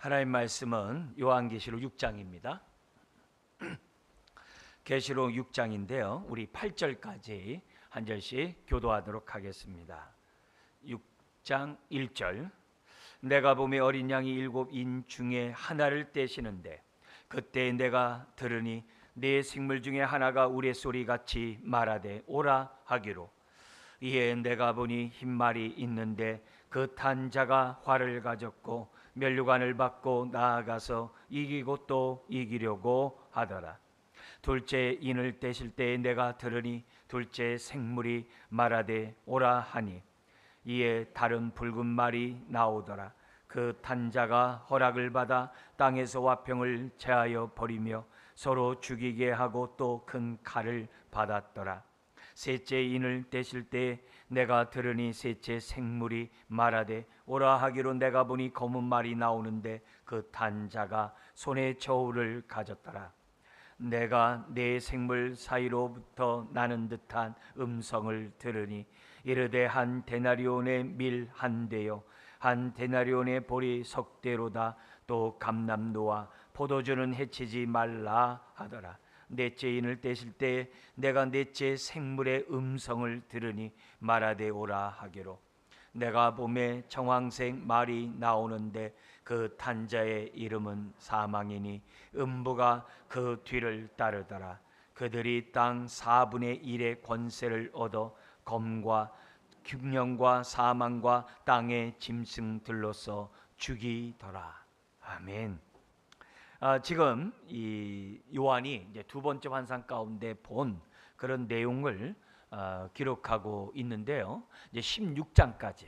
하나님 말씀은 요한계시록 6장입니다. 계시록 6장인데요. 우리 8절까지 한 절씩 교도하도록 하겠습니다. 6장 1절. 내가 보매 어린 양이 7인 중에 하나를 떼시는데 그때 내가 들으니 네 생물 중에 하나가 우레소리같이 말하되 오라 하기로. 이에 내가 보니 흰말이 있는데 그 탄 자가 활을 가졌고 면류관을 받고 나아가서 이기고 또 이기려고 하더라. 둘째 인을 떼실 때에 내가 들으니 둘째 생물이 말하되 오라 하니 이에 다른 붉은 말이 나오더라. 그 탄 자가 허락을 받아 땅에서 화평을 제하여 버리며 서로 죽이게 하고 또 큰 칼을 받았더라. 셋째 인을 떼실 때 내가 들으니 셋째 생물이 말하되 오라 하기로 내가 보니 검은 말이 나오는데 그 탄 자가 손에 저울을 가졌더라. 내가 네 생물 사이로부터 나는 듯한 음성을 들으니 이르되 한 데나리온의 밀 한 대요 한 데나리온의 보리 석 대로다. 또 감람노와 포도주는 해치지 말라 하더라. 넷째 인을 떼실 때 내가 넷째 생물의 음성을 들으니 말하되 오라 하기로. 내가 보매 청황색 말이 나오는데 그 탄자의 이름은 사망이니 음부가 그 뒤를 따르더라. 그들이 땅 4분의 1의 권세를 얻어 검과 흉령과 사망과 땅의 짐승들로서 죽이더라. 아멘. 지금 이 요한이 이제 두 번째 환상 가운데 본 그런 내용을 기록하고 있는데요. 이제 16장까지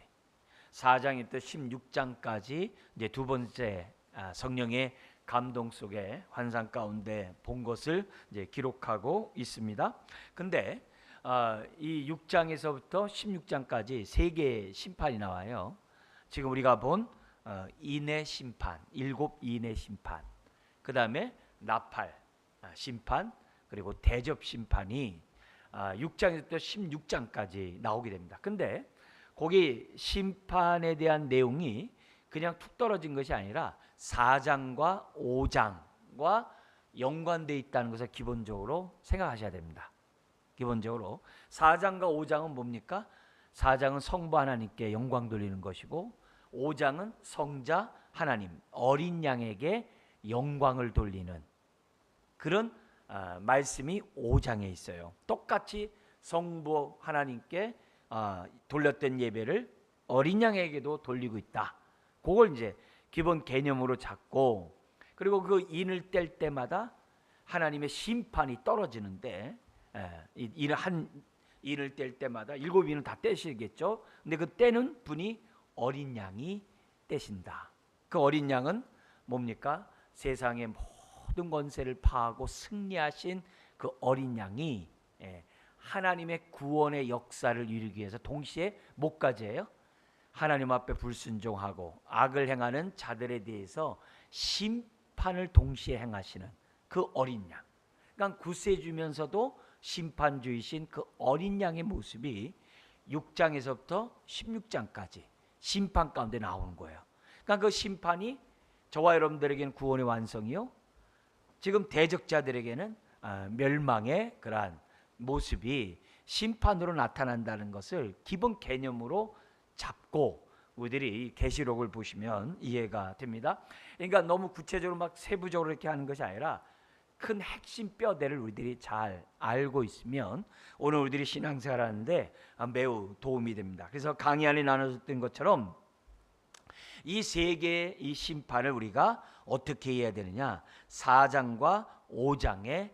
4장부터 16장까지 이제 두 번째 성령의 감동 속에 환상 가운데 본 것을 이제 기록하고 있습니다. 근데 이 6장에서부터 16장까지 세 개의 심판이 나와요. 지금 우리가 본 인의 심판, 7인의 심판, 그 다음에 나팔 심판, 그리고 대접 심판이 6장에서부터 16장까지 나오게 됩니다. 근데 거기 심판에 대한 내용이 그냥 툭 떨어진 것이 아니라 4장과 5장과 연관되어 있다는 것을 기본적으로 생각하셔야 됩니다. 기본적으로 4장과 5장은 뭡니까? 4장은 성부 하나님께 영광 돌리는 것이고 5장은 성자 하나님 어린 양에게 영광을 돌리는 그런 말씀이 5장에 있어요. 똑같이 성부 하나님께 돌렸던 예배를 어린 양에게도 돌리고 있다. 그걸 이제 기본 개념으로 잡고, 그리고 그 인을 뗄 때마다 하나님의 심판이 떨어지는데 한 인을 뗄 때마다 7인은 다 떼시겠죠. 근데 그 떼는 분이 어린 양이 떼신다. 그 어린 양은 뭡니까? 세상의 모든 권세를 파하고 승리하신 그 어린 양이 하나님의 구원의 역사를 이루기 위해서 동시에 뭐까지예요? 하나님 앞에 불순종하고 악을 행하는 자들에 대해서 심판을 동시에 행하시는 그 어린 양. 그러니까 구세주면서도 심판주이신 그 어린 양의 모습이 6장에서부터 16장까지 심판 가운데 나오는 거예요. 그러니까 그 심판이 저와 여러분들에게는 구원의 완성이요, 지금 대적자들에게는 멸망의 그러한 모습이 심판으로 나타난다는 것을 기본 개념으로 잡고 우리들이 계시록을 보시면 이해가 됩니다. 그러니까 너무 구체적으로 막 세부적으로 이렇게 하는 것이 아니라 큰 핵심 뼈대를 우리들이 잘 알고 있으면 오늘 우리들이 신앙생활 하는데 매우 도움이 됩니다. 그래서 강의 안에 나눠졌던 것처럼 이 세 개의 이 심판을 우리가 어떻게 해야 되느냐, 4장과 5장의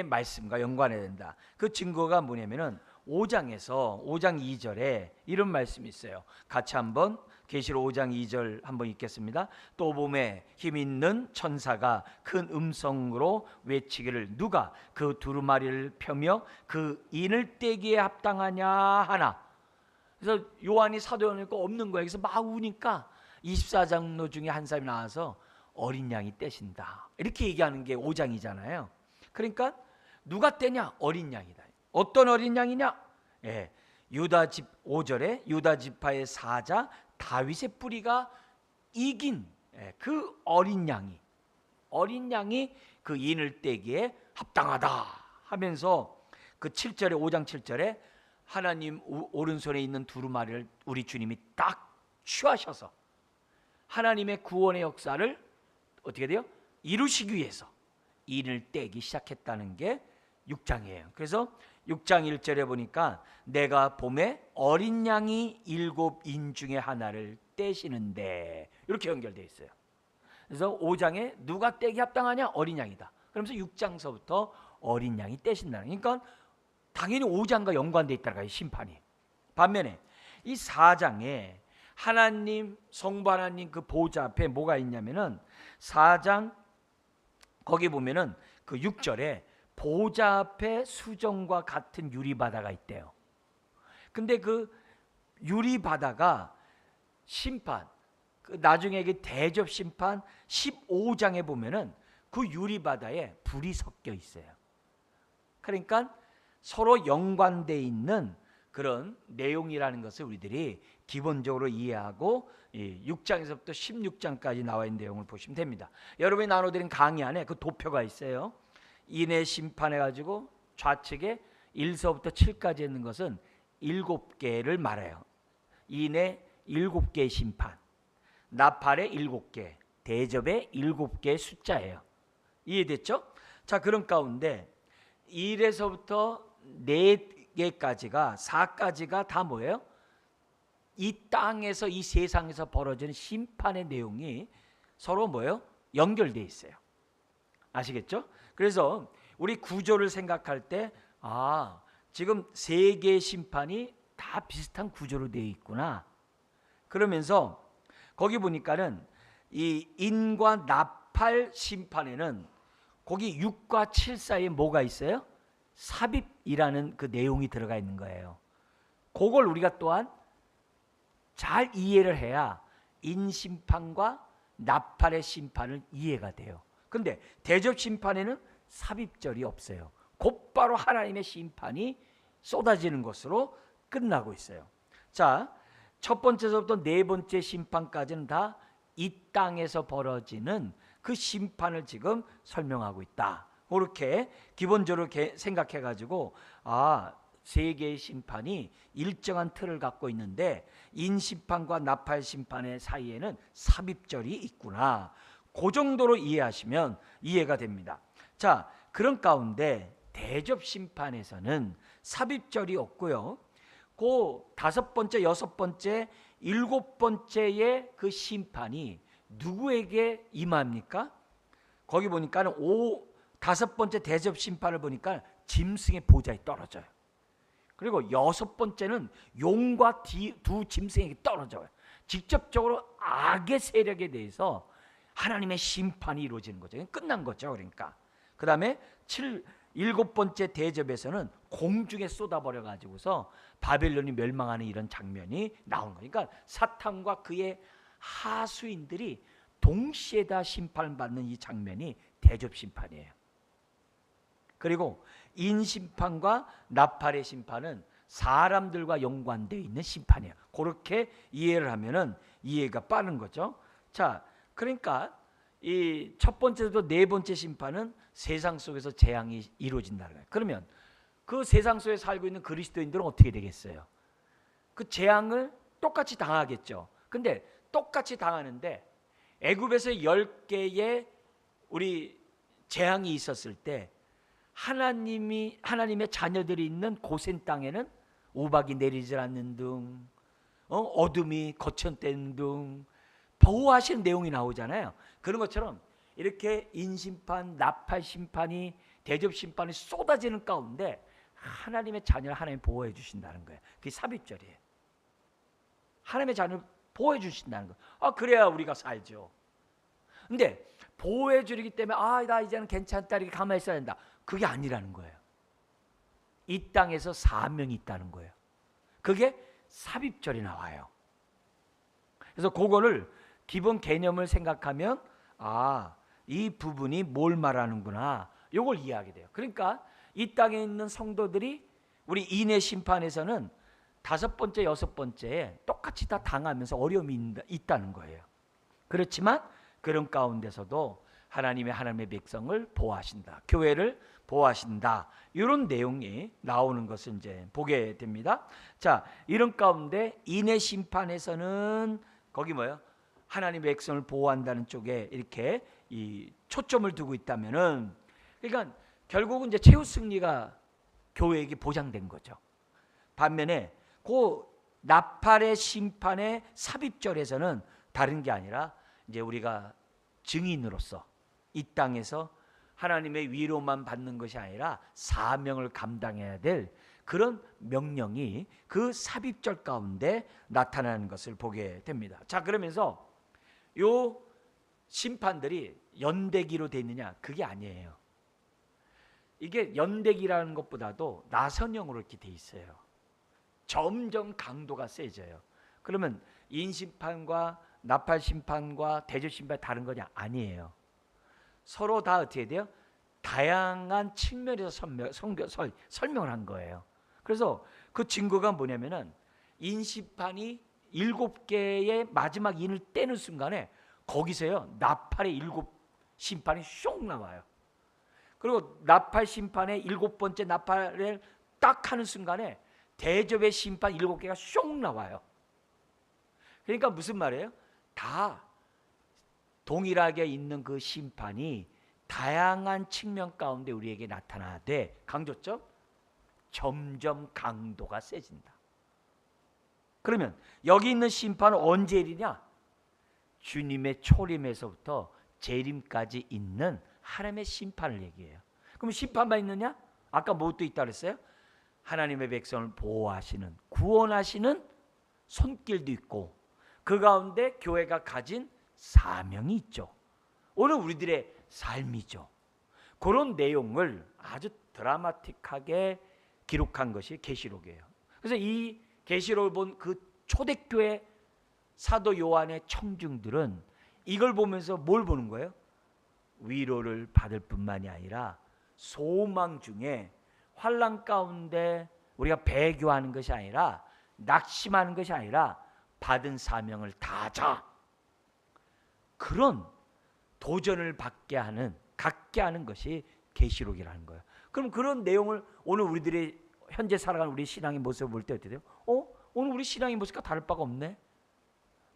말씀과 연관해야 된다. 그 증거가 뭐냐면은 5장에서 5장 2절에 이런 말씀이 있어요. 같이 한번 계시록 5장 2절 한번 읽겠습니다. 또 봄에 힘 있는 천사가 큰 음성으로 외치기를 누가 그 두루마리를 펴며 그 인을 떼기에 합당하냐 하나. 그래서 요한이 사도 요한이니까 없는 거예요. 그래서 막 우니까 24장로 중에 한 사람이 나와서 어린 양이 떼신다 이렇게 얘기하는 게 5장이잖아요. 그러니까 누가 떼냐? 어린 양이다. 어떤 어린 양이냐? 유다 집 5절에 유다 지파의 사자 다윗의 뿌리가 이긴 그 어린 양이 그 인을 떼기에 합당하다 하면서 그 7절에 5장 7절에 하나님 오른손에 있는 두루마리를 우리 주님이 딱 취하셔서 하나님의 구원의 역사를 어떻게 돼요? 이루시기 위해서 인을 떼기 시작했다는 게 6장이에요. 그래서 6장 1절에 보니까 내가 봄에 어린 양이 7인 중에 하나를 떼시는데 이렇게 연결되어 있어요. 그래서 5장에 누가 떼기 합당하냐? 어린 양이다. 그러면서 6장서부터 어린 양이 떼신다는, 그러니까 당연히 5장과 연관되어 있다는 거예요, 심판이. 반면에 이 4장에 하나님, 성부 하나님 그 보좌 앞에 뭐가 있냐면은 4장 거기 보면은 그 6절에 보좌 앞에 수정과 같은 유리바다가 있대요. 근데 그 유리바다가 심판, 그 나중에 그 대접 심판 15장에 보면은 그 유리바다에 불이 섞여 있어요. 그러니까 서로 연관되어 있는 그런 내용이라는 것을 우리들이 기본적으로 이해하고 6장에서부터 16장까지 나와 있는 내용을 보시면 됩니다. 여러분이 나눠드린 강의 안에 그 도표가 있어요. 인의 심판해가지고 좌측에 1서부터 7까지 있는 것은 7개를 말해요. 인의 7개의 심판, 나팔의 7개, 대접의 7개의 숫자예요. 이해됐죠? 자, 그런 가운데 1에서부터 4개까지가 4까지가 다 뭐예요? 이 땅에서 이 세상에서 벌어지는 심판의 내용이 서로 뭐예요? 연결되어 있어요. 아시겠죠? 그래서 우리 구조를 생각할 때 지금 3개의 심판이 다 비슷한 구조로 되어 있구나. 그러면서 거기 보니까는 이 인과 나팔 심판에는 거기 6과 7 사이에 뭐가 있어요? 삽입이라는 그 내용이 들어가 있는 거예요. 그걸 우리가 또한 잘 이해를 해야 인심판과 나팔의 심판을 이해가 돼요. 근데 대접 심판에는 삽입절이 없어요. 곧바로 하나님의 심판이 쏟아지는 것으로 끝나고 있어요. 자, 첫 번째서부터 네 번째 심판까지는 다 이 땅에서 벌어지는 그 심판을 지금 설명하고 있다. 그렇게 기본적으로 생각해 가지고 3개의 심판이 일정한 틀을 갖고 있는데 인심판과 나팔 심판의 사이에는 삽입절이 있구나. 그 정도로 이해하시면 이해가 됩니다. 자, 그런 가운데 대접 심판에서는 삽입절이 없고요. 그 5번째, 6번째, 7번째의 그 심판이 누구에게 임합니까? 거기 보니까는 5번째 대접 심판을 보니까 짐승의 보좌에 떨어져요. 그리고 6번째는 용과 두 짐승에게 떨어져요. 직접적으로 악의 세력에 대해서 하나님의 심판이 이루어지는 거죠. 끝난 거죠. 그러니까 그 다음에 7번째 대접에서는 공중에 쏟아버려 가지고서 바벨론이 멸망하는 이런 장면이 나오는 거예요. 그러니까 사탄과 그의 하수인들이 동시에 다 심판받는 이 장면이 대접 심판이에요. 그리고 인심판과 나팔의 심판은 사람들과 연관되어 있는 심판이에요. 그렇게 이해를 하면은 이해가 빠른 거죠. 자, 그러니까 이 첫 번째도 네 번째 심판은 세상 속에서 재앙이 이루어진다는 거예요. 그러면 그 세상 속에 살고 있는 그리스도인들은 어떻게 되겠어요? 그 재앙을 똑같이 당하겠죠. 근데 똑같이 당하는데 애굽에서 10개의 우리 재앙이 있었을 때 하나님의 자녀들이 있는 고센 땅에는 우박이 내리질 않는 등, 어둠이 거천되는 등 보호하시는 내용이 나오잖아요. 그런 것처럼 이렇게 인심판, 나팔 심판이, 대접 심판이 쏟아지는 가운데 하나님의 자녀를 하나님 보호해 주신다는 거예요. 그게 삽입절이에요. 하나님의 자녀를 보호해 주신다는 거예요. 그래야 우리가 살죠. 근데 보호해 주기 때문에 나 이제는 괜찮다 이렇게 가만히 있어야 된다. 그게 아니라는 거예요. 이 땅에서 사명이 있다는 거예요. 그게 삽입절이 나와요. 그래서 그거를 기본 개념을 생각하면 이 부분이 뭘 말하는구나, 이걸 이해하게 돼요. 그러니까 이 땅에 있는 성도들이 우리 인의 심판에서는 5번째, 6번째에 똑같이 다 당하면서 어려움이 있다는 거예요. 그렇지만 그런 가운데서도 하나님의 백성을 보호하신다, 교회를 보호하신다, 이런 내용이 나오는 것을 이제 보게 됩니다. 자, 이런 가운데 인의 심판에서는 거기 뭐예요? 하나님의 백성을 보호한다는 쪽에 이렇게 이 초점을 두고 있다면은, 그러니까 결국은 이제 최후 승리가 교회에게 보장된 거죠. 반면에 그 나팔의 심판의 삽입절에서는 다른 게 아니라 이제 우리가 증인으로서 이 땅에서 하나님의 위로만 받는 것이 아니라 사명을 감당해야 될 그런 명령이 그 삽입절 가운데 나타나는 것을 보게 됩니다. 자, 그러면서 요 심판들이 연대기로 돼 있느냐? 그게 아니에요. 이게 연대기라는 것보다도 나선형으로 이렇게 돼 있어요. 점점 강도가 세져요. 그러면 인심판과 나팔심판과 대저심판이 다른 거냐? 아니에요. 서로 다 어떻게 돼요? 다양한 측면에서 설명을 한 거예요. 그래서 그 증거가 뭐냐면은 인심판이 7개의 마지막 인을 떼는 순간에 거기서요 나팔의 7심판이 쇽 나와요. 그리고 나팔 심판의 7번째 나팔을 딱 하는 순간에 대접의 심판 7개가 쇽 나와요. 그러니까 무슨 말이에요? 다 동일하게 있는 그 심판이 다양한 측면 가운데 우리에게 나타나되, 강조점, 점점 강도가 세진다. 그러면 여기 있는 심판은 언제 일이냐? 주님의 초림에서부터 재림까지 있는 하나님의 심판을 얘기해요. 그럼 심판만 있느냐? 아까 무엇도 있다 그랬어요? 하나님의 백성을 보호하시는, 구원하시는 손길도 있고, 그 가운데 교회가 가진 사명이 있죠. 오늘 우리들의 삶이죠. 그런 내용을 아주 드라마틱하게 기록한 것이 계시록이에요. 그래서 이 계시록을 본 그 초대교회 사도 요한의 청중들은 이걸 보면서 뭘 보는 거예요? 위로를 받을 뿐만이 아니라 소망 중에 환난 가운데 우리가 배교하는 것이 아니라, 낙심하는 것이 아니라 받은 사명을 다하자, 그런 도전을 갖게 하는 것이 계시록이라는 거예요. 그럼 그런 내용을 오늘 우리들이 현재 살아가는 우리 신앙의 모습을 볼 때 어떻게 돼요? 오늘 우리 신앙의 모습과 다를 바가 없네?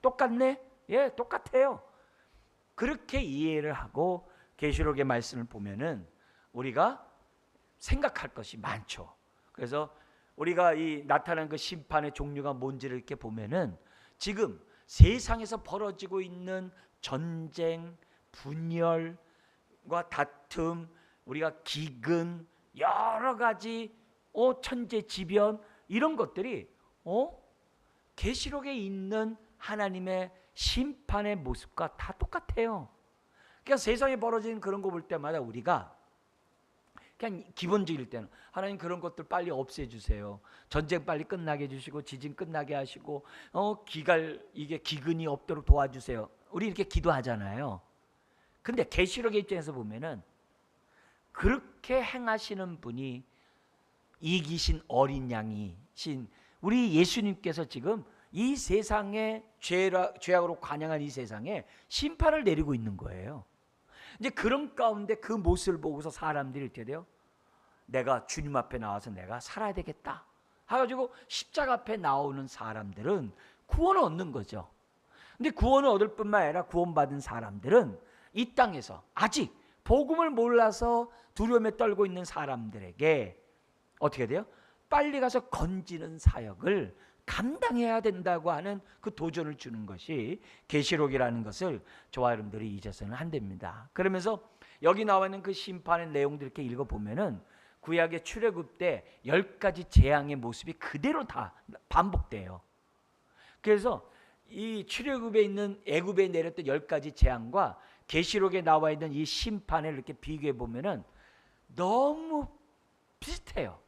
똑같네? 예, 똑같아요. 그렇게 이해를 하고 계시록의 말씀을 보면은 우리가 생각할 것이 많죠. 그래서 우리가 이 나타난 그 심판의 종류가 뭔지를 이렇게 보면은 지금 세상에서 벌어지고 있는 전쟁, 분열과 다툼, 우리가 기근, 여러 가지 천재지변, 이런 것들이 계시록에 있는 하나님의 심판의 모습과 다 똑같아요. 그러니까 세상에 벌어지는 그런 거 볼 때마다 우리가 그냥 기본적일 때는 하나님 그런 것들 빨리 없애주세요. 전쟁 빨리 끝나게 해주시고 지진 끝나게 하시고 이게 기근이 없도록 도와주세요. 우리 이렇게 기도하잖아요. 근데 계시록의 입장에서 보면은 그렇게 행하시는 분이 이기신 어린 양이신 우리 예수님께서 지금 이 세상에 죄악으로 관영한 이 세상에 심판을 내리고 있는 거예요. 이제 그런 가운데 그 모습을 보고서 사람들이 어떻게 돼요? 내가 주님 앞에 나와서 내가 살아야 되겠다 해가지고 십자가 앞에 나오는 사람들은 구원을 얻는 거죠. 근데 구원을 얻을 뿐만 아니라 구원받은 사람들은 이 땅에서 아직 복음을 몰라서 두려움에 떨고 있는 사람들에게 어떻게 돼요? 빨리 가서 건지는 사역을 감당해야 된다고 하는 그 도전을 주는 것이 계시록이라는 것을 저와 여러분들이 잊어서는 안 됩니다. 그러면서 여기 나와 있는 그 심판의 내용들 이렇게 읽어보면은 구약의 출애굽 때 10가지 재앙의 모습이 그대로 다 반복돼요. 그래서 이 출애굽에 있는 애굽에 내렸던 10가지 재앙과 계시록에 나와 있는 이 심판을 이렇게 비교해 보면은 너무 비슷해요.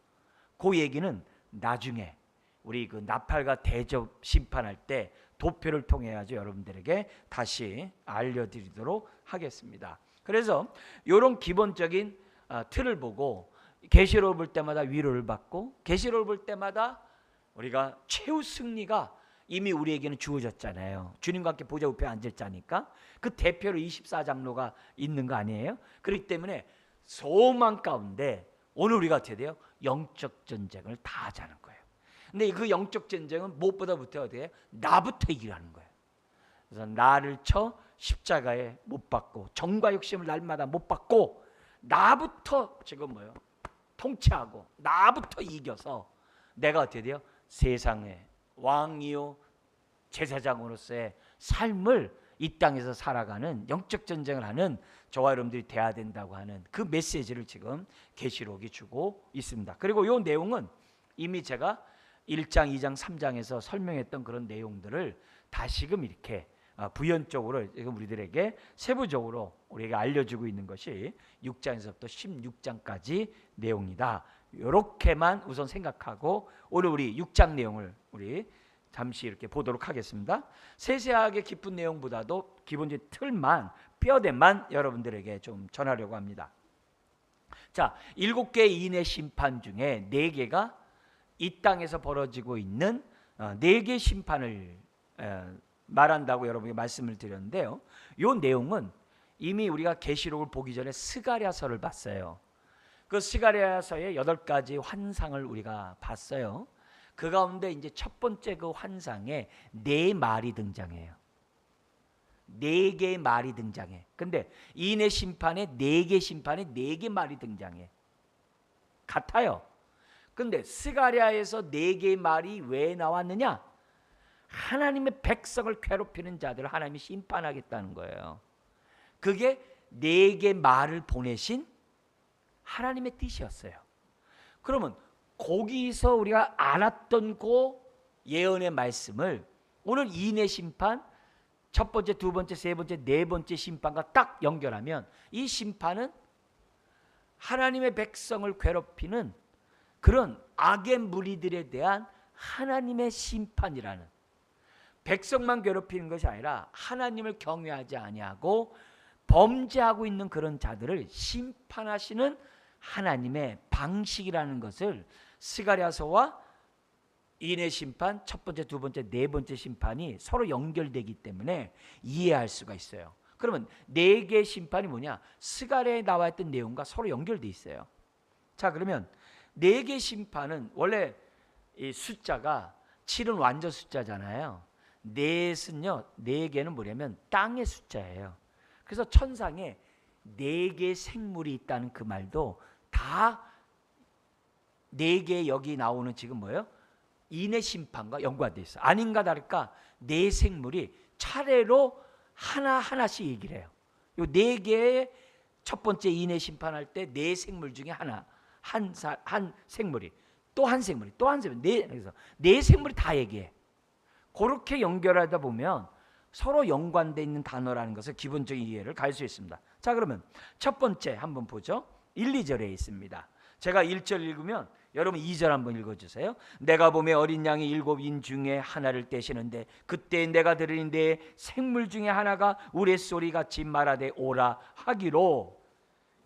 그 얘기는 나중에 우리 그 나팔과 대접 심판할 때 도표를 통해 가지고 여러분들에게 다시 알려드리도록 하겠습니다. 그래서 이런 기본적인 틀을 보고 계시록을 볼 때마다 위로를 받고 계시록을 볼 때마다 우리가 최후 승리가 이미 우리에게는 주어졌잖아요. 주님과 함께 보좌 우편에 앉을 자니까 그 대표로 24장로가 있는 거 아니에요? 그렇기 때문에 소망 가운데 오늘 우리가 어떻게 돼요? 영적 전쟁을 다 하자는 거예요. 근데 그 영적 전쟁은 무엇보다부터 어떻게 해요? 나부터 이기라는 거예요. 그래서 나를 쳐 십자가에 못 박고 정과 욕심을 날마다 못 박고 나부터 지금 뭐예요? 통치하고 나부터 이겨서 내가 어떻게 돼요? 세상의 왕이요 제사장으로서의 삶을 이 땅에서 살아가는 영적 전쟁을 하는 저와 여러분들이 돼야 된다고 하는 그 메시지를 지금 계시록이 주고 있습니다. 그리고 이 내용은 이미 제가 1장, 2장, 3장에서 설명했던 그런 내용들을 다시금 이렇게 부연적으로 지금 우리들에게 세부적으로 우리에게 알려주고 있는 것이 6장에서부터 16장까지 내용이다. 이렇게만 우선 생각하고 오늘 우리 6장 내용을 우리 잠시 이렇게 보도록 하겠습니다. 세세하게 깊은 내용보다도 기본적인 틀만 뼈대만 여러분들에게 좀 전하려고 합니다. 자, 7개의 인의 심판 중에 4개가 이 땅에서 벌어지고 있는 4개의 심판을 말한다고 여러분에게 말씀을 드렸는데요. 이 내용은 이미 우리가 계시록을 보기 전에 스가랴서를 봤어요. 그 스가랴서의 8가지 환상을 우리가 봤어요. 그 가운데 이제 첫 번째 그 환상에 4말이 등장해요. 4개의 말이 등장해. 근데 인의 심판에 4개 심판에 4개 말이 등장해. 같아요. 근데 스가랴에서 4개의 말이 왜 나왔느냐? 하나님의 백성을 괴롭히는 자들을 하나님이 심판하겠다는 거예요. 그게 4개 말을 보내신 하나님의 뜻이었어요. 그러면 거기서 우리가 알았던 그 예언의 말씀을 오늘 인의 심판 첫 번째, 두 번째, 세 번째, 네 번째 심판과 딱 연결하면 이 심판은 하나님의 백성을 괴롭히는 그런 악의 무리들에 대한 하나님의 심판이라는, 백성만 괴롭히는 것이 아니라 하나님을 경외하지 아니하고 범죄하고 있는 그런 자들을 심판하시는 하나님의 방식이라는 것을 스가랴서와 인의 심판 첫 번째, 두 번째, 네 번째 심판이 서로 연결되기 때문에 이해할 수가 있어요. 그러면 4개의 심판이 뭐냐? 스가랴에 나와 있던 내용과 서로 연결돼 있어요. 자, 그러면 4개의 심판은 원래 이 숫자가 7은 완전 숫자잖아요. 넷은요, 4개는 뭐냐면 땅의 숫자예요. 그래서 천상에 4개의 생물이 있다는 그 말도 다 4개 여기 나오는 지금 뭐예요? 인의 심판과 연관되어 있어요. 아닌가 다를까 4 생물이 차례로 하나하나씩 얘기를 해요. 이 4개의 첫 번째 인의 심판할 때 4 생물 중에 한 생물이 또 한 생물이 또 한 생물이 그래서 4 생물이 다 얘기해. 그렇게 연결하다 보면 서로 연관되어 있는 단어라는 것을 기본적인 이해를 갈 수 있습니다. 자, 그러면 첫 번째 한번 보죠. 1, 2절에 있습니다. 제가 1절 읽으면 여러분 2절 한번 읽어주세요. 내가 보매 어린 양이 7인 중에 하나를 떼시는데 그때 내가 들으니 내 생물 중에 하나가 우레소리같이 말하되 오라 하기로,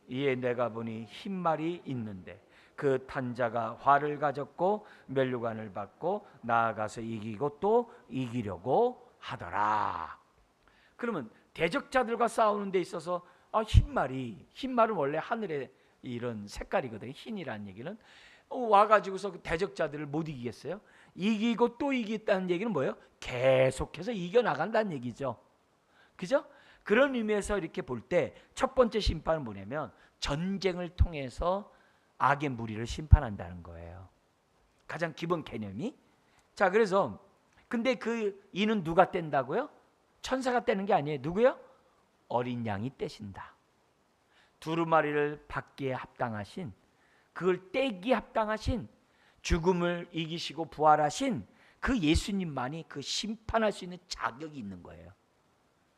이에 내가 보니 흰말이 있는데 그 탄자가 활을 가졌고 면류관을 받고 나아가서 이기고 또 이기려고 하더라. 그러면 대적자들과 싸우는 데 있어서 흰말은 원래 하늘의 이런 색깔이거든요. 흰이라는 얘기는 와가지고서 그 대적자들을 못 이기겠어요? 이기고 또 이기겠다는 얘기는 뭐예요? 계속해서 이겨나간다는 얘기죠. 그죠? 그런 의미에서 이렇게 볼 때 첫 번째 심판은 뭐냐면 전쟁을 통해서 악의 무리를 심판한다는 거예요. 가장 기본 개념이. 자, 그래서 근데 그 이는 누가 뗀다고요? 천사가 떼는 게 아니에요. 누구요? 어린 양이 떼신다. 두루마리를 받기에 합당하신, 그걸 떼기에 합당하신, 죽음을 이기시고 부활하신 그 예수님만이 그 심판할 수 있는 자격이 있는 거예요.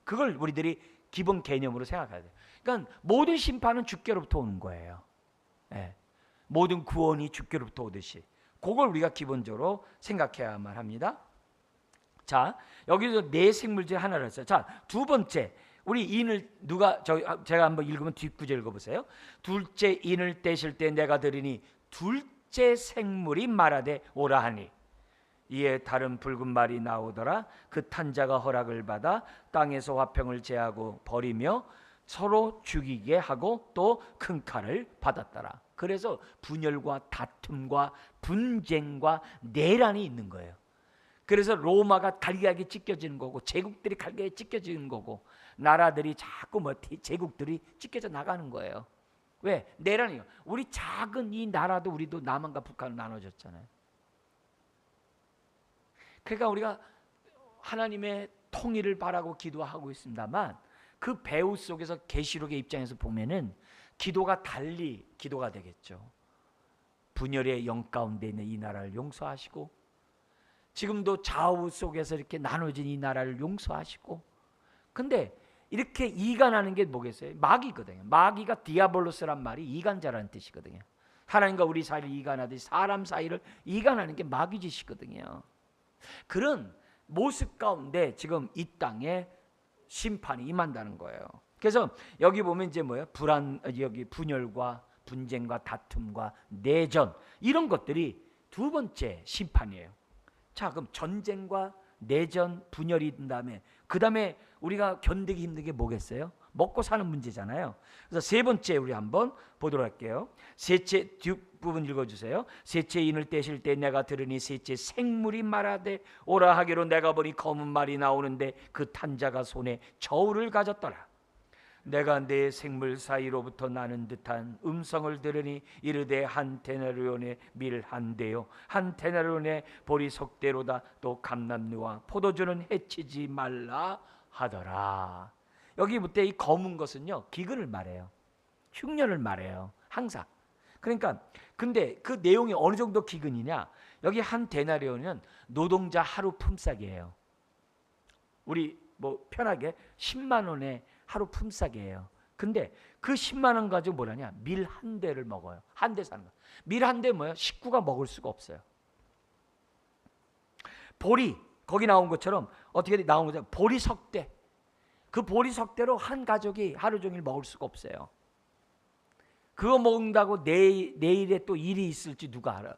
그걸 우리들이 기본 개념으로 생각해야 돼요. 그러니까 모든 심판은 주께로부터 오는 거예요. 네. 모든 구원이 주께로부터 오듯이 그걸 우리가 기본적으로 생각해야만 합니다. 자, 여기서 4 생물 중에 하나를 했어요. 자, 두 번째, 우리 인을 제가 한번 읽으면 뒷구절 읽어보세요. 둘째 인을 떼실 때 내가 들으니 둘째 생물이 말하되 오라 하니, 이에 다른 붉은 말이 나오더라. 그 탄자가 허락을 받아 땅에서 화평을 제하고 버리며 서로 죽이게 하고 또 큰 칼을 받았더라. 그래서 분열과 다툼과 분쟁과 내란이 있는 거예요. 그래서 로마가 갈기갈기 찢겨지는 거고, 제국들이 갈기갈기 찢겨지는 거고, 나라들이 자꾸 제국들이 찢겨져 나가는 거예요. 왜? 내란이요. 우리 작은 이 나라도 우리도 남한과 북한으로 나눠졌잖아요. 그러니까 우리가 하나님의 통일을 바라고 기도하고 있습니다만, 그 배후 속에서 계시록의 입장에서 보면은 기도가 달리 기도가 되겠죠. 분열의 영 가운데 있는 이 나라를 용서하시고, 지금도 좌우 속에서 이렇게 나눠진 이 나라를 용서하시고. 근데 이렇게 이간하는 게 뭐겠어요? 마귀거든요. 마귀가 디아볼로스란 말이 이간자라는 뜻이거든요. 하나님과 우리 사이를 이간하듯이 사람 사이를 이간하는 게 마귀 짓이거든요. 그런 모습 가운데 지금 이 땅에 심판이 임한다는 거예요. 그래서 여기 보면 이제 뭐예요? 여기 분열과 분쟁과 다툼과 내전, 이런 것들이 두 번째 심판이에요. 자, 그럼 전쟁과 내전, 분열이 있는 다음에 그 다음에 우리가 견디기 힘든 게 뭐겠어요? 먹고 사는 문제잖아요. 그래서 세 번째 우리 한번 보도록 할게요. 셋째 뒷부분 읽어주세요. 셋째 인을 떼실 때 내가 들으니 셋째 생물이 말하되 오라 하기로 내가 보니 검은 말이 나오는데 그 탄자가 손에 저울을 가졌더라. 내가 내 생물 사이로부터 나는 듯한 음성을 들으니 이르되 한 데나리온의 밀 한 대요 한 데나리온의 보리 석대로다. 또 감람류와 포도주는 해치지 말라 하더라. 여기부터 이 검은 것은요, 기근을 말해요. 흉년을 말해요. 항상. 그러니까 근데 그 내용이 어느 정도 기근이냐? 여기 한 데나리온은 노동자 하루 품삯이에요. 우리 뭐 편하게 10만 원에 하루 품삯이에요. 근데 그 10만 원 가지고 뭐라냐? 밀 한 대를 먹어요. 한 대 사는 거. 밀 한 대 뭐예요? 식구가 먹을 수가 없어요. 보리, 거기 나온 것처럼 어떻게 나온 거죠? 보리 석대. 그 보리 석대로 한 가족이 하루 종일 먹을 수가 없어요. 그거 먹는다고 내일에 또 일이 있을지 누가 알아요?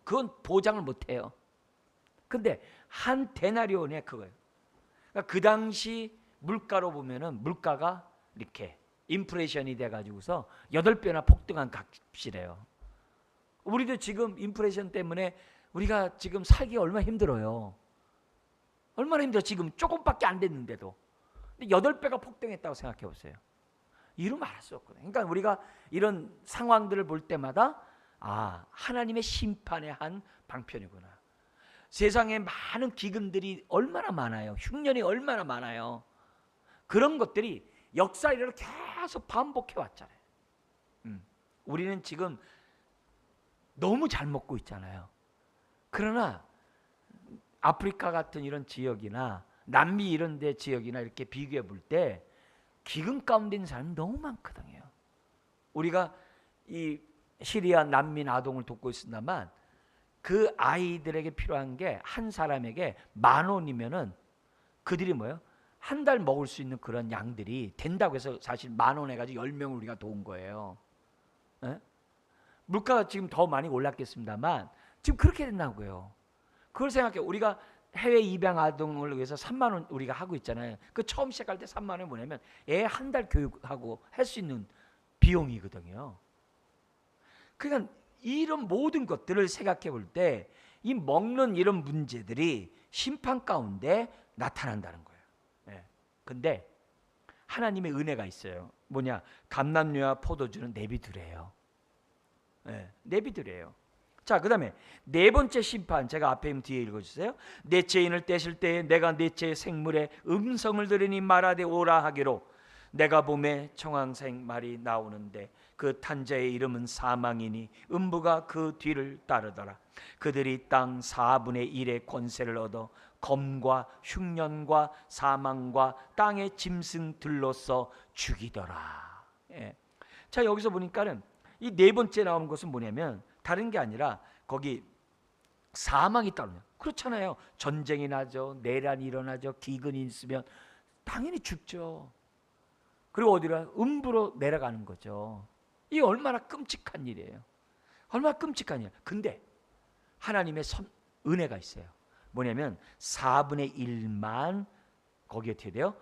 그건 보장을 못 해요. 근데 한 데나리온에 그거예요. 그러니까 그 당시 물가로 보면은 물가가 이렇게 인플레이션이 돼가지고서 8배나 폭등한 값이래요. 우리도 지금 인플레이션 때문에 우리가 지금 살기가 얼마나 힘들어요. 얼마나 힘들어. 지금 조금밖에 안 됐는데도. 근데 8배가 폭등했다고 생각해 보세요. 이루 말할 수 없거든요. 그러니까 우리가 이런 상황들을 볼 때마다 아, 하나님의 심판의 한 방편이구나. 세상에 많은 기근들이 얼마나 많아요. 흉년이 얼마나 많아요. 그런 것들이 역사 이래로 계속 반복해 왔잖아요. 우리는 지금 너무 잘 먹고 있잖아요. 그러나 아프리카 같은 이런 지역이나 남미 이런 데 지역이나 이렇게 비교해 볼 때 기근 가운데 있는 사람이 너무 많거든요. 우리가 이 시리아 난민 아동을 돕고 있습니다만 그 아이들에게 필요한 게 한 사람에게 10,000원이면은 그들이 뭐예요? 한 달 먹을 수 있는 그런 양들이 된다고 해서 사실 10,000원 해가지고 10명을 우리가 도운 거예요. 에? 물가가 지금 더 많이 올랐겠습니다만 지금 그렇게 된다고요. 그걸 생각해. 우리가 해외 입양 아동을 위해서 3만 원 우리가 하고 있잖아요. 그 처음 시작할 때 3만 원이 뭐냐면 애 한 달 교육하고 할 수 있는 비용이거든요. 그러니까 이런 모든 것들을 생각해 볼 때 이 먹는 이런 문제들이 심판 가운데 나타난다는 거예요. 예. 근데 하나님의 은혜가 있어요. 뭐냐? 감람류와 포도주는 내비두래요. 예, 내비두래요. 자, 그 다음에 네 번째 심판, 제가 앞에 있는 뒤에 읽어주세요. 넷째 인을 떼실 때에 내가 넷째 생물의 음성을 들으니 말하되 오라 하기로 내가 봄에 청황색 말이 나오는데 그 탄자의 이름은 사망이니 음부가 그 뒤를 따르더라. 그들이 땅 4분의 1의 권세를 얻어 검과 흉년과 사망과 땅의 짐승들로서 죽이더라. 예. 자, 여기서 보니까는 이 네 번째 나오는 것은 뭐냐면 다른 게 아니라 거기 사망이 따르냐. 그렇잖아요. 전쟁이 나죠. 내란이 일어나죠. 기근이 있으면 당연히 죽죠. 그리고 어디로? 음부로 내려가는 거죠. 이게 얼마나 끔찍한 일이에요. 얼마나 끔찍한 일. 근데 하나님의 은혜가 있어요. 뭐냐면 4분의 1만 거기에 어떻게 돼요?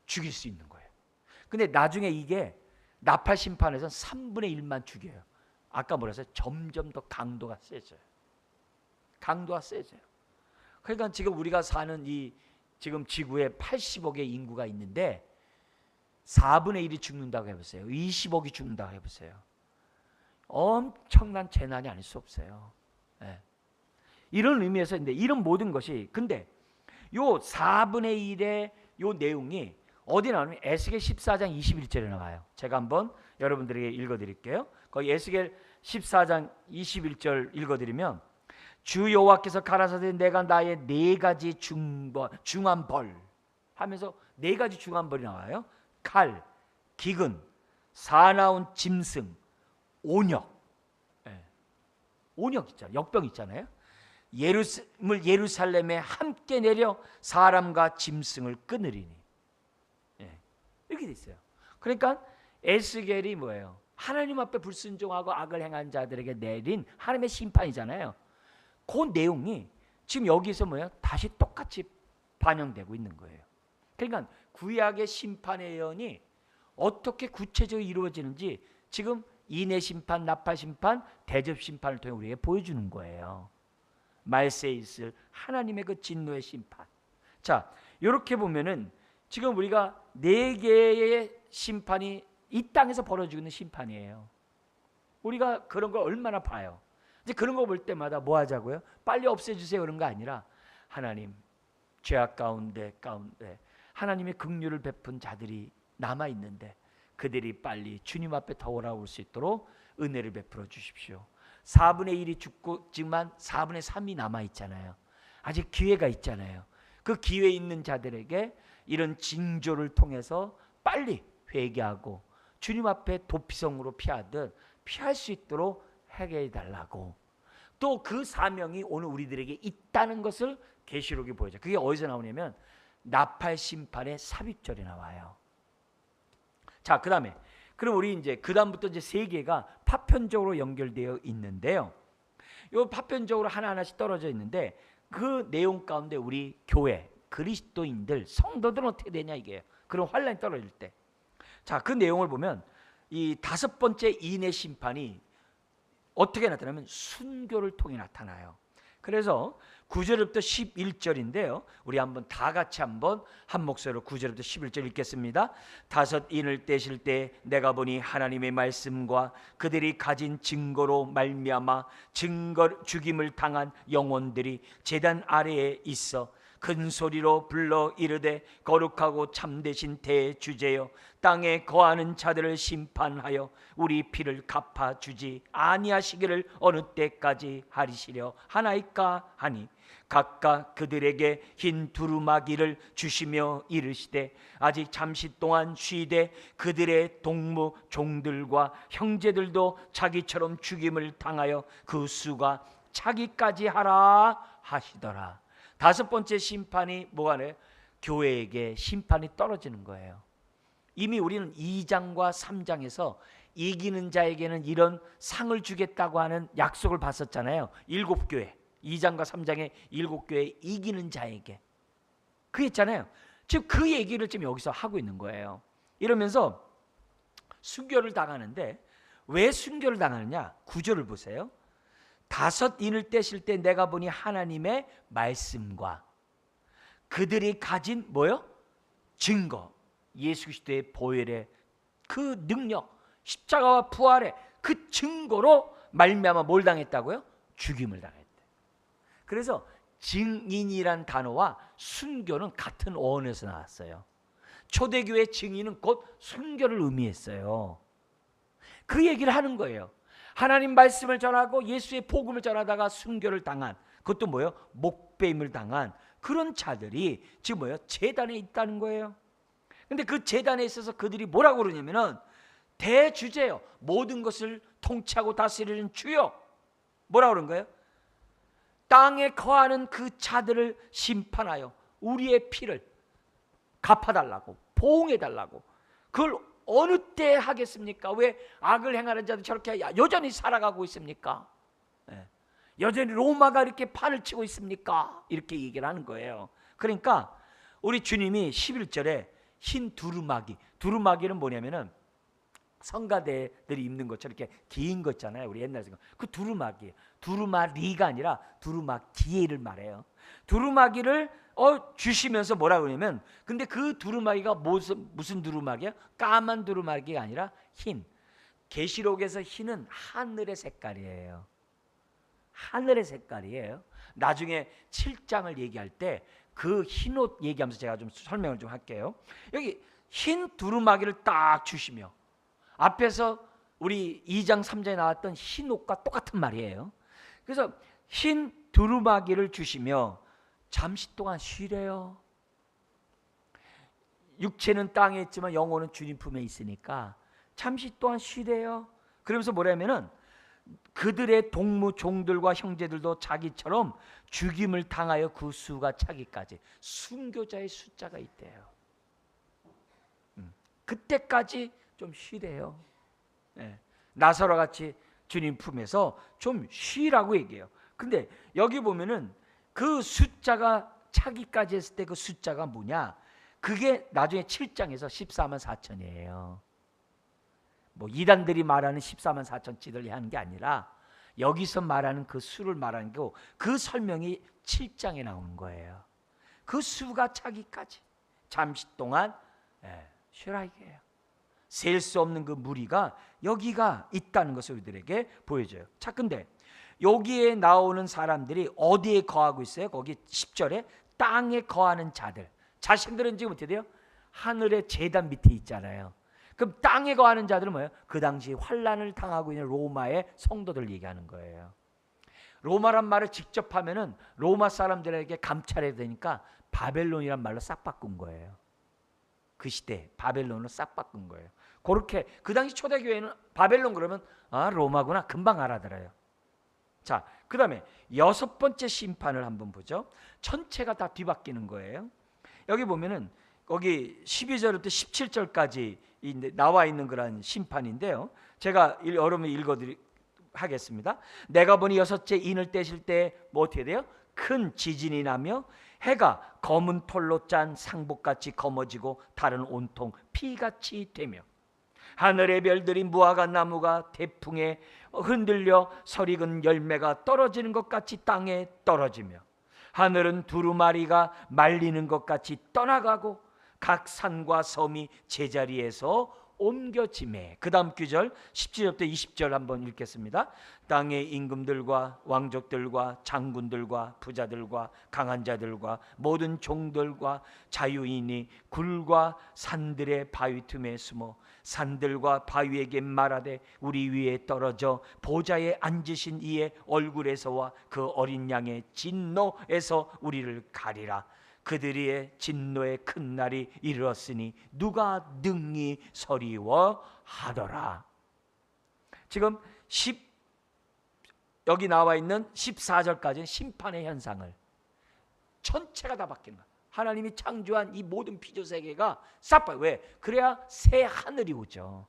죽일 수 있는 거예요. 근데 나중에 이게 나팔 심판에서는 3분의 1만 죽여요. 아까 뭐라 했어요? 점점 더 강도가 세져요. 강도가 세져요. 그러니까 지금 우리가 사는 이 지금 지구에 80억의 인구가 있는데 4분의 1이 죽는다고 해보세요. 20억이 죽는다고 해보세요. 엄청난 재난이 아닐 수 없어요. 네. 이런 의미에서 이런 모든 것이, 근데 요 4분의 1의 요 내용이 어디 나오냐면 에스겔 14장 21절에 나와요. 제가 한번 여러분들에게 읽어드릴게요. 거기 에스겔 14장 21절 읽어드리면, 주 여호와께서 가라사대 내가 나의 4가지 중한 벌 하면서 4가지 중한 벌이 나와요. 칼, 기근, 사나운 짐승, 온역. 온역 있잖아요. 역병 있잖아요. 예루살렘에 함께 내려 사람과 짐승을 끊으리니. 이렇게 돼 있어요. 그러니까 에스겔이 뭐예요? 하나님 앞에 불순종하고 악을 행한 자들에게 내린 하나님의 심판이잖아요. 그 내용이 지금 여기서 뭐예요? 다시 똑같이 반영되고 있는 거예요. 그러니까 구약의 심판의 예언이 어떻게 구체적으로 이루어지는지 지금 인내 심판, 나팔 심판, 대접 심판을 통해 우리에게 보여주는 거예요. 말세에 있을 하나님의 그 진노의 심판. 자, 이렇게 보면은 지금 우리가 4개의 심판이 이 땅에서 벌어지고 있는 심판이에요. 우리가 그런 걸 얼마나 봐요. 이제 그런 거 볼 때마다 뭐 하자고요? 빨리 없애주세요 그런 거 아니라, 하나님, 죄악 가운데 하나님의 긍휼을 베푼 자들이 남아 있는데 그들이 빨리 주님 앞에 돌아올 수 있도록 은혜를 베풀어 주십시오. 4분의 1이 죽지만 4분의 3이 남아 있잖아요. 아직 기회가 있잖아요. 그 기회 있는 자들에게 이런 징조를 통해서 빨리 회개하고 주님 앞에 도피성으로 피하듯 피할 수 있도록 해결해 달라고. 또 그 사명이 오늘 우리들에게 있다는 것을 계시록이 보여줘요. 그게 어디서 나오냐면 나팔 심판의 삽입절에 나와요. 자, 그다음에 그럼 우리 이제 그다음부터 이제 3개가 파편적으로 연결되어 있는데요. 요 파편적으로 하나하나씩 떨어져 있는데 그 내용 가운데 우리 교회 그리스도인들 성도들은 어떻게 되냐 이게요. 그런 환란이 떨어질 때. 자, 그 내용을 보면 이 5번째 인의 심판이 어떻게 나타나면 순교를 통해 나타나요. 그래서 9절부터 11절인데요. 우리 한번 다 같이 한번 한 목소리로 9절부터 11절 읽겠습니다. 5인을 떼실 때 내가 보니 하나님의 말씀과 그들이 가진 증거로 말미암아 죽임을 당한 영혼들이 제단 아래에 있어 큰 소리로 불러 이르되 거룩하고 참되신 대주제여, 땅에 거하는 자들을 심판하여 우리 피를 갚아주지 아니하시기를 어느 때까지 하리시려 하나이까 하니, 각각 그들에게 흰 두루마기를 주시며 이르시되 아직 잠시 동안 쉬되 그들의 동무 종들과 형제들도 자기처럼 죽임을 당하여 그 수가 차기까지 하라 하시더라. 5번째 심판이 뭐가 돼요? 교회에게 심판이 떨어지는 거예요. 이미 우리는 2장과 3장에서 이기는 자에게는 이런 상을 주겠다고 하는 약속을 받았잖아요. 7교회, 2장과 3장의 7교회 이기는 자에게 그 있잖아요. 지금 그 얘기를 지금 여기서 하고 있는 거예요. 이러면서 순교를 당하는데 왜 순교를 당하느냐? 9절을 보세요. 5인을 떼실 때 내가 보니 하나님의 말씀과 그들이 가진 뭐요? 증거, 예수 그리스도의 보혈의 그 능력, 십자가와 부활의 그 증거로 말미암아 뭘 당했다고요? 죽임을 당했대. 그래서 증인이란 단어와 순교는 같은 어원에서 나왔어요. 초대교회 증인은 곧 순교를 의미했어요. 그 얘기를 하는 거예요. 하나님 말씀을 전하고 예수의 복음을 전하다가 순교를 당한, 그것도 뭐예요? 목배임을 당한 그런 자들이 지금 뭐예요? 제단에 있다는 거예요. 근데 그 제단에 있어서 그들이 뭐라고 그러냐면은 대주제요, 모든 것을 통치하고 다스리는 주요, 뭐라고 그런 거예요? 땅에 거하는 그 자들을 심판하여 우리의 피를 갚아달라고, 보응해달라고. 그걸 어느 때 하겠습니까? 왜 악을 행하는 자들 저렇게 여전히 살아가고 있습니까? 여전히 로마가 이렇게 판을 치고 있습니까? 이렇게 얘기를 하는 거예요. 그러니까 우리 주님이 11절에 흰 두루마기, 두루마기는 뭐냐면은 성가대들이 입는 것처럼 이렇게 긴 거 있잖아요. 우리 옛날에 그 두루마기예요. 두루마리가 아니라 두루마기를 말해요. 두루마기를 주시면서 뭐라 그러냐면, 근데 그 두루마기가 무슨 두루마기야? 까만 두루마기가 아니라 흰. 계시록에서 흰은 하늘의 색깔이에요. 하늘의 색깔이에요. 나중에 7장을 얘기할 때 그 흰옷 얘기하면서 제가 좀 설명을 좀 할게요. 여기 흰 두루마기를 딱 주시며, 앞에서 우리 2장 3장에 나왔던 흰옷과 똑같은 말이에요. 그래서 흰 두루마기를 주시며 잠시 동안 쉬래요. 육체는 땅에 있지만 영혼은 주님 품에 있으니까 잠시 동안 쉬래요. 그러면서 뭐냐면은 그들의 동무 종들과 형제들도 자기처럼 죽임을 당하여 그 수가 차기까지 순교자의 숫자가 있대요. 그때까지 좀 쉬래요. 네. 나사로와 같이 주님 품에서 좀 쉬라고 얘기해요. 근데 여기 보면은 그 숫자가 차기까지 했을 때 그 숫자가 뭐냐? 그게 나중에 7장에서 14만 4천이에요. 뭐 이단들이 말하는 14만 4천치들이 하는 게 아니라 여기서 말하는 그 수를 말하는 거고, 그 설명이 7장에 나오는 거예요. 그 수가 차기까지 잠시 동안 쉬라 이게요. 셀 수 없는 그 무리가 여기가 있다는 것을 우리들에게 보여줘요. 자, 근데 여기에 나오는 사람들이 어디에 거하고 있어요? 거기 10절에 땅에 거하는 자들. 자신들은 지금 어떻게 돼요? 하늘의 제단 밑에 있잖아요. 그럼 땅에 거하는 자들은 뭐예요? 그 당시 환란을 당하고 있는 로마의 성도들 얘기하는 거예요. 로마란 말을 직접 하면은 로마 사람들에게 감찰해야 되니까 바벨론이란 말로 싹 바꾼 거예요. 그 시대 바벨론으로 싹 바꾼 거예요. 그렇게 그 당시 초대교회는 바벨론 그러면 로마구나 금방 알아들어요. 자, 그 다음에 6번째 심판을 한번 보죠. 전체가 다 뒤바뀌는 거예요. 여기 보면은 거기 12절부터 17절까지 나와 있는 그런 심판인데요. 제가 여러분 하겠습니다. 내가 보니 6째 인을 떼실 때 뭐 어떻게 돼요? 큰 지진이 나며 해가 검은 털로 짠 상복같이 검어지고 달은 온통 피같이 되며 하늘의 별들이 무화과 나무가 태풍에 흔들려 설익은 열매가 떨어지는 것 같이 땅에 떨어지며 하늘은 두루마리가 말리는 것 같이 떠나가고 각 산과 섬이 제자리에서 옮겨지매. 그 다음 구절 17절부터 20절 한번 읽겠습니다. 땅의 임금들과 왕족들과 장군들과 부자들과 강한 자들과 모든 종들과 자유인이 굴과 산들의 바위 틈에 숨어 산들과 바위에게 말하되 우리 위에 떨어져 보좌에 앉으신 이의 얼굴에서와 그 어린 양의 진노에서 우리를 가리라. 그들의 진노의 큰 날이 이르렀으니 누가 능히 서리워 하더라. 지금 여기 나와 있는 14절까지는 심판의 현상을 전체가 다 바뀌는 거야. 하나님이 창조한 이 모든 피조 세계가 싹 바뀌어요. 왜? 그래야 새 하늘이 오죠.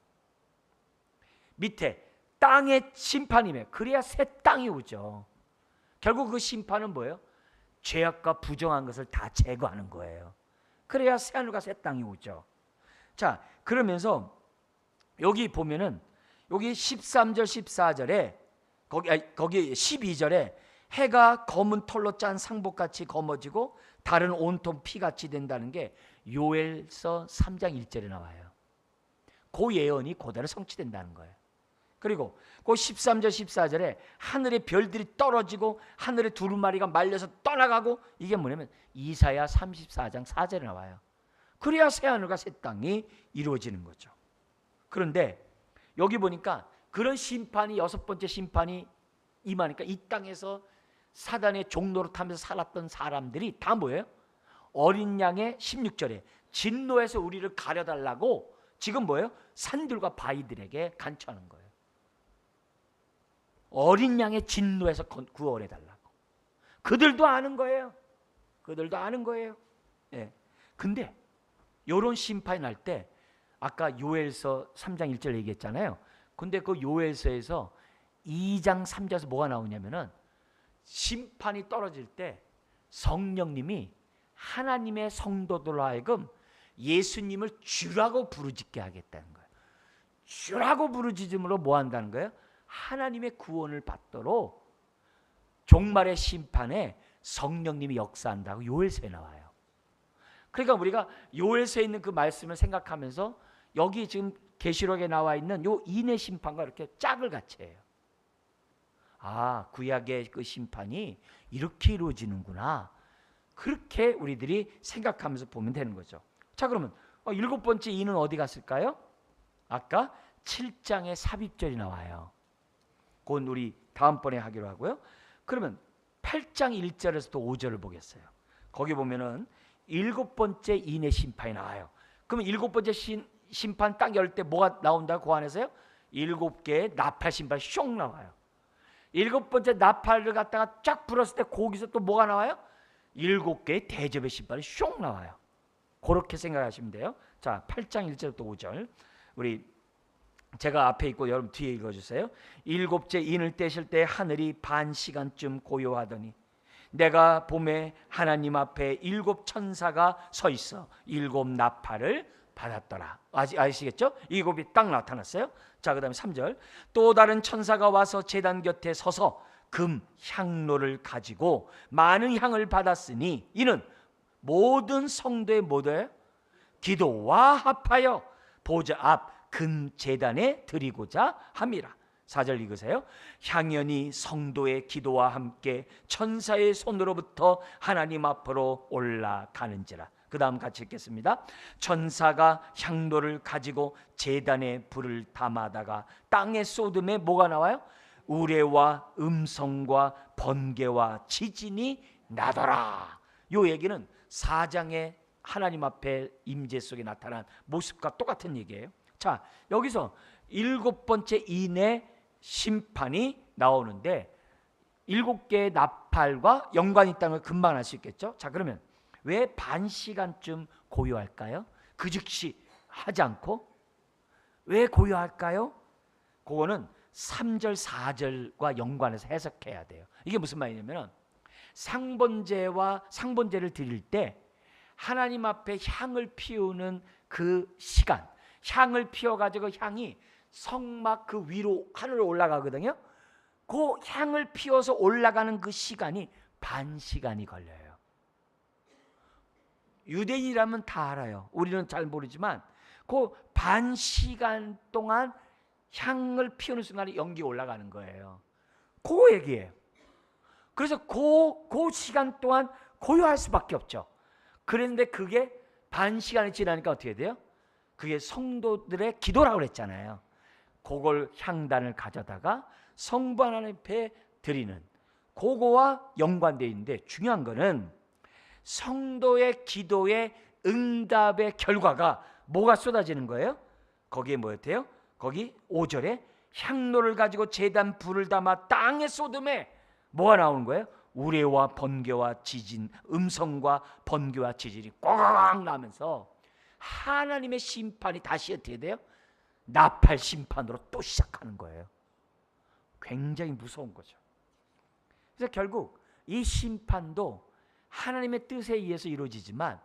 밑에 땅의 심판이며 그래야 새 땅이 오죠. 결국 그 심판은 뭐예요? 죄악과 부정한 것을 다 제거하는 거예요. 그래야 새하늘과 새 땅이 오죠. 자, 그러면서 여기 보면은 여기 13절 14절에 거기 12절에 해가 검은 털로 짠 상복같이 검어지고 달은 온통 피같이 된다는 게 요엘서 3장 1절에 나와요. 그 예언이 그대로 성취된다는 거예요. 그리고 그 13절 14절에 하늘의 별들이 떨어지고 하늘의 두루마리가 말려서 떠나가고, 이게 뭐냐면 이사야 34장 4절에 나와요. 그래야 새하늘과 새 땅이 이루어지는 거죠. 그런데 여기 보니까 그런 심판이 6번째 심판이 임하니까 이 땅에서 사단의 종로를 타면서 살았던 사람들이 다 뭐예요? 어린 양의 16절에 진노에서 우리를 가려달라고 지금 뭐예요? 산들과 바위들에게 간청하는 거예요. 어린 양의 진노에서 구원해달라고. 그들도 아는 거예요. 그들도 아는 거예요. 예. 근데 이런 심판이 날 때 아까 요엘서 3장 1절 얘기했잖아요. 근데 그 요엘서에서 2장 3절에서 뭐가 나오냐면은 심판이 떨어질 때 성령님이 하나님의 성도들로 하여금 예수님을 주라고 부르짖게 하겠다는 거예요. 주라고 부르짖음으로 뭐 한다는 거예요? 하나님의 구원을 받도록 종말의 심판에 성령님이 역사한다고 요엘서에 나와요. 그러니까 우리가 요엘서에 있는 그 말씀을 생각하면서 여기 지금 계시록에 나와 있는 요 인의 심판과 이렇게 짝을 같이 해요. 아, 구약의 그 심판이 이렇게 이루어지는구나. 그렇게 우리들이 생각하면서 보면 되는 거죠. 자, 그러면 일곱 번째 인은 어디 갔을까요? 아까 7장의 삽입절이 나와요. 그건 우리 다음번에 하기로 하고요. 그러면 8장 1절에서 또 5절을 보겠어요. 거기 보면은 일곱 번째 인의 심판이 나와요. 그러면 일곱 번째 심판 딱 열 때 뭐가 나온다고 그 안에서요? 일곱 개의 나팔 심판이 쇽 나와요. 일곱 번째 나팔을 갖다가 쫙 불었을 때 거기서 또 뭐가 나와요? 일곱 개의 대접의 심판이 쇽 나와요. 그렇게 생각하시면 돼요. 자, 8장 1절부터 5절 우리 제가 앞에 있고 여러분 뒤에 읽어주세요. 일곱째 인을 떼실 때 하늘이 반 시간쯤 고요하더니 내가 봄에 하나님 앞에 일곱 천사가 서 있어 일곱 나팔을 받았더라. 아시겠죠? 일곱이 딱 나타났어요. 자, 그 다음에 3절 또 다른 천사가 와서 제단 곁에 서서 금 향로를 가지고 많은 향을 받았으니 이는 모든 성도의 뭐예요? 기도와 합하여 보좌 앞 금 제단에 드리고자 함이라. 4절 읽으세요. 향연이 성도의 기도와 함께 천사의 손으로부터 하나님 앞으로 올라가는지라. 그 다음 같이 읽겠습니다. 천사가 향로를 가지고 제단에 불을 담아다가 땅에 쏟음에 뭐가 나와요? 우레와 음성과 번개와 지진이 나더라. 요 얘기는 4장의 하나님 앞에 임재 속에 나타난 모습과 똑같은 얘기예요. 자, 여기서 일곱 번째 인의 심판이 나오는데 일곱 개의 나팔과 연관이 있다는 걸 금방 알 수 있겠죠. 자, 그러면 왜 반 시간쯤 고요할까요? 그 즉시 하지 않고 왜 고요할까요? 그거는 3절 4절과 연관해서 해석해야 돼요. 이게 무슨 말이냐면 상번제를 드릴 때 하나님 앞에 향을 피우는 그 시간, 향을 피워가지고 향이 성막 그 위로 하늘로 올라가거든요. 그 향을 피워서 올라가는 그 시간이 반 시간이 걸려요. 유대인이라면 다 알아요. 우리는 잘 모르지만 그 반 시간 동안 향을 피우는 순간에 연기 올라가는 거예요. 그 얘기예요. 그래서 그 시간 동안 고요할 수밖에 없죠. 그런데 그게 반 시간이 지나니까 어떻게 돼요? 그게 성도들의 기도라고 그랬잖아요. 그걸 향단을 가져다가 성부 하나님 앞에 드리는 그거와 연관되어 있는데 중요한 거는 성도의 기도의 응답의 결과가 뭐가 쏟아지는 거예요? 거기에 뭐였대요? 거기 5절에 향로를 가지고 제단 불을 담아 땅에 쏟음에 뭐가 나오는 거예요? 우레와 번개와 지진, 음성과 번개와 지진이 꽉 나면서 하나님의 심판이 다시 어떻게 돼요? 나팔 심판으로 또 시작하는 거예요. 굉장히 무서운 거죠. 그래서 결국 이 심판도 하나님의 뜻에 의해서 이루어지지만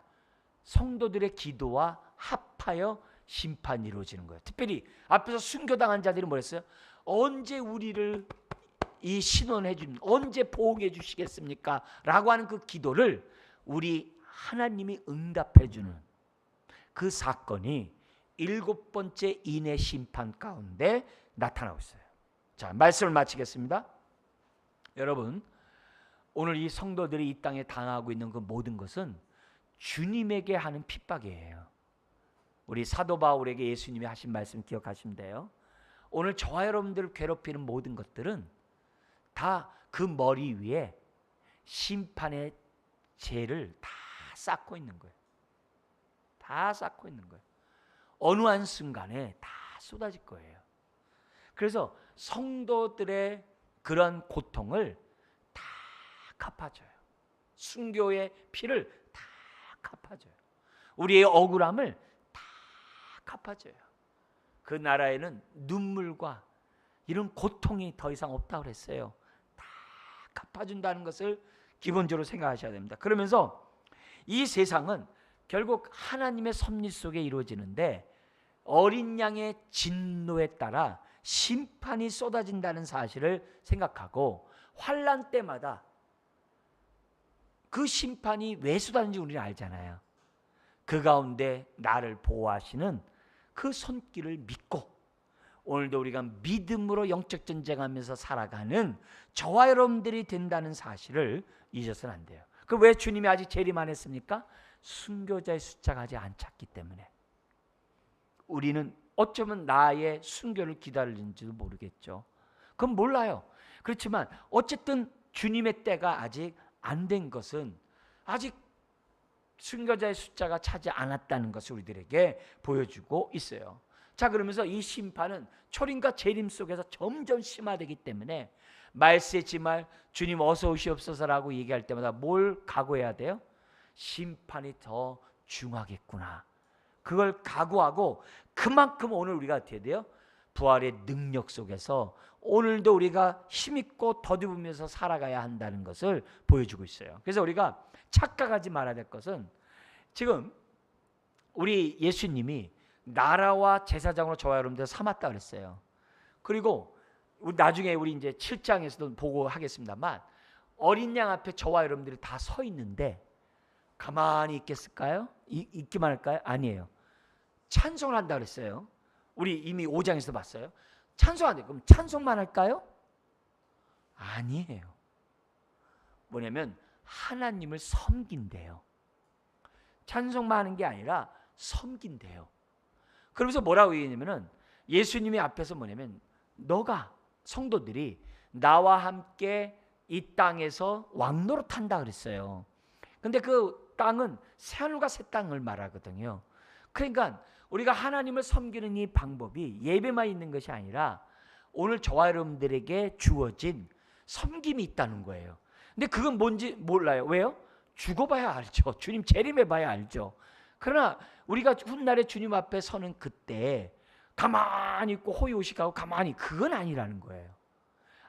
성도들의 기도와 합하여 심판이 이루어지는 거예요. 특별히 앞에서 순교당한 자들이 뭐랬어요? 언제 우리를 이 신원해 주면 언제 보호해 주시겠습니까? 라고 하는 그 기도를 우리 하나님이 응답해 주는 그 사건이 일곱 번째 인의 심판 가운데 나타나고 있어요. 자, 말씀을 마치겠습니다. 여러분, 오늘 이 성도들이 이 땅에 당하고 있는 그 모든 것은 주님에게 하는 핍박이에요. 우리 사도 바울에게 예수님이 하신 말씀 기억하시면 돼요. 오늘 저와 여러분들을 괴롭히는 모든 것들은 다 그 머리 위에 심판의 죄를 다 쌓고 있는 거예요. 다 쌓고 있는 거예요. 어느 한 순간에 다 쏟아질 거예요. 그래서 성도들의 그런 고통을 다 갚아줘요. 순교의 피를 다 갚아줘요. 우리의 억울함을 다 갚아줘요. 그 나라에는 눈물과 이런 고통이 더 이상 없다고 그랬어요. 다 갚아준다는 것을 기본적으로 생각하셔야 됩니다. 그러면서 이 세상은 결국 하나님의 섭리 속에 이루어지는데 어린 양의 진노에 따라 심판이 쏟아진다는 사실을 생각하고 환난 때마다 그 심판이 왜 쏟아지는지 우리는 알잖아요. 그 가운데 나를 보호하시는 그 손길을 믿고 오늘도 우리가 믿음으로 영적 전쟁하면서 살아가는 저와 여러분들이 된다는 사실을 잊어서는 안 돼요. 그 왜 주님이 아직 재림 안 했습니까? 순교자의 숫자가 아직 안 찼기 때문에. 우리는 어쩌면 나의 순교를 기다리는지도 모르겠죠. 그건 몰라요. 그렇지만 어쨌든 주님의 때가 아직 안 된 것은 아직 순교자의 숫자가 차지 않았다는 것을 우리들에게 보여주고 있어요. 자, 그러면서 이 심판은 초림과 재림 속에서 점점 심화되기 때문에 말세지 말 주님 어서 오시옵소서라고 얘기할 때마다 뭘 각오해야 돼요? 심판이 더 중하겠구나. 그걸 각오하고 그만큼 오늘 우리가 어떻게 돼요? 부활의 능력 속에서 오늘도 우리가 힘있고 더듬으면서 살아가야 한다는 것을 보여주고 있어요. 그래서 우리가 착각하지 말아야 될 것은 지금 우리 예수님이 나라와 제사장으로 저와 여러분들 삼았다 그랬어요. 그리고 나중에 우리 이제 7장에서도 보고 하겠습니다만 어린 양 앞에 저와 여러분들이 다 서 있는데 가만히 있겠을까요? 있기만 할까요? 아니에요. 찬송을 한다 그랬어요. 우리 이미 5장에서 봤어요. 찬송한대. 그럼 찬송만 할까요? 아니에요. 뭐냐면 하나님을 섬긴대요. 찬송만 하는 게 아니라 섬긴대요. 그러면서 뭐라고 얘기했냐면은 예수님이 앞에서 뭐냐면 너가 성도들이 나와 함께 이 땅에서 왕노릇한다 그랬어요. 근데 그 땅은 새하늘과 새 땅을 말하거든요. 그러니까 우리가 하나님을 섬기는 이 방법이 예배만 있는 것이 아니라 오늘 저와 여러분들에게 주어진 섬김이 있다는 거예요. 근데 그건 뭔지 몰라요. 왜요? 죽어봐야 알죠. 주님 재림해봐야 알죠. 그러나 우리가 훗날에 주님 앞에 서는 그때 가만히 있고 호의호식하고 가만히, 그건 아니라는 거예요.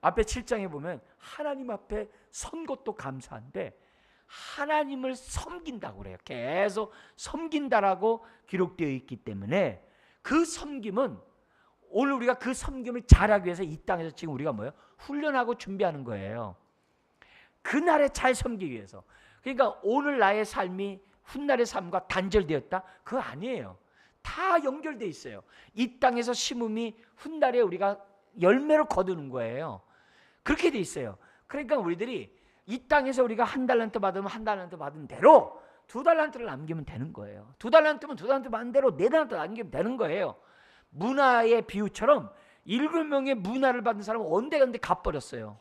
앞에 7장에 보면 하나님 앞에 선 것도 감사한데 하나님을 섬긴다고 그래요. 계속 섬긴다라고 기록되어 있기 때문에 그 섬김은 오늘 우리가 그 섬김을 잘하기 위해서 이 땅에서 지금 우리가 뭐예요? 훈련하고 준비하는 거예요. 그날에 잘 섬기기 위해서. 그러니까 오늘 나의 삶이 훗날의 삶과 단절되었다? 그거 아니에요. 다 연결되어 있어요. 이 땅에서 심음이 훗날에 우리가 열매로 거두는 거예요. 그렇게 돼 있어요. 그러니까 우리들이 이 땅에서 우리가 한 달란트 받으면 한 달란트 받은 대로 두 달란트를 남기면 되는 거예요. 두 달란트면 두 달란트 받은 대로 네 달란트 남기면 되는 거예요. 문화의 비유처럼 7명의 문화를 받은 사람은 언제간데 갚버렸어요.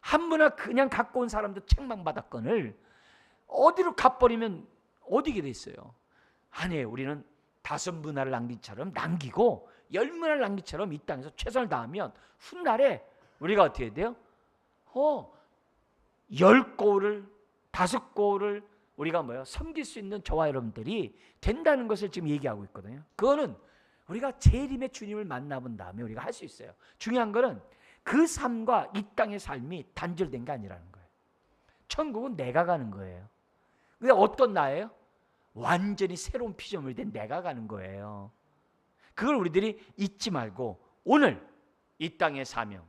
한 문화 그냥 갖고 온 사람도 책망받았건을 어디로 갚버리면 어디게 돼 있어요. 아니에요. 우리는 5문화를 남기처럼 남기고 10문화를 남기처럼 이 땅에서 최선을 다하면 훗날에 우리가 어떻게 해야 돼요? 10고를 5고를 우리가 뭐예요? 섬길 수 있는 저와 여러분들이 된다는 것을 지금 얘기하고 있거든요. 그거는 우리가 재림의 주님을 만나본 다음에 우리가 할 수 있어요. 중요한 거는 그 삶과 이 땅의 삶이 단절된 게 아니라는 거예요. 천국은 내가 가는 거예요. 근데 어떤 나예요? 완전히 새로운 피조물이 된 내가 가는 거예요. 그걸 우리들이 잊지 말고 오늘 이 땅의 사명,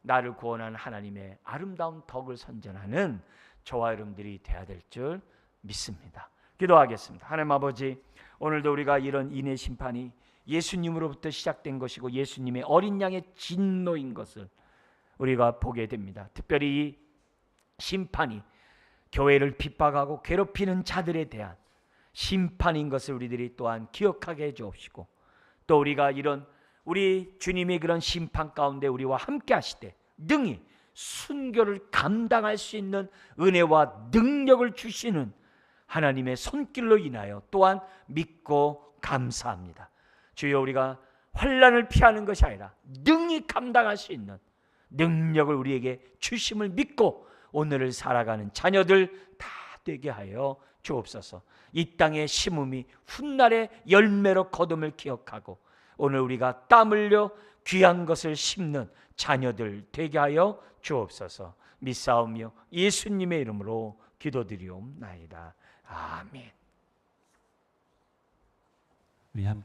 나를 구원하는 하나님의 아름다운 덕을 선전하는 저와 여러분들이 되어야 될 줄 믿습니다. 기도하겠습니다. 하나님 아버지, 오늘도 우리가 이런 인의 심판이 예수님으로부터 시작된 것이고 예수님의 어린 양의 진노인 것을 우리가 보게 됩니다. 특별히 이 심판이 교회를 핍박하고 괴롭히는 자들에 대한 심판인 것을 우리들이 또한 기억하게 해 주옵시고, 또 우리가 이런 우리 주님의 그런 심판 가운데 우리와 함께 하시되 능히 순교를 감당할 수 있는 은혜와 능력을 주시는 하나님의 손길로 인하여 또한 믿고 감사합니다. 주여, 우리가 환난을 피하는 것이 아니라 능히 감당할 수 있는 능력을 우리에게 주심을 믿고 오늘을 살아가는 자녀들 다 되게 하여 주옵소서. 이 땅의 심음이 훗날의 열매로 거둠을 기억하고 오늘 우리가 땀 흘려 귀한 것을 심는 자녀들 되게 하여 주옵소서. 믿사오며 예수님의 이름으로 기도드리옵나이다. 아멘. 우리 함께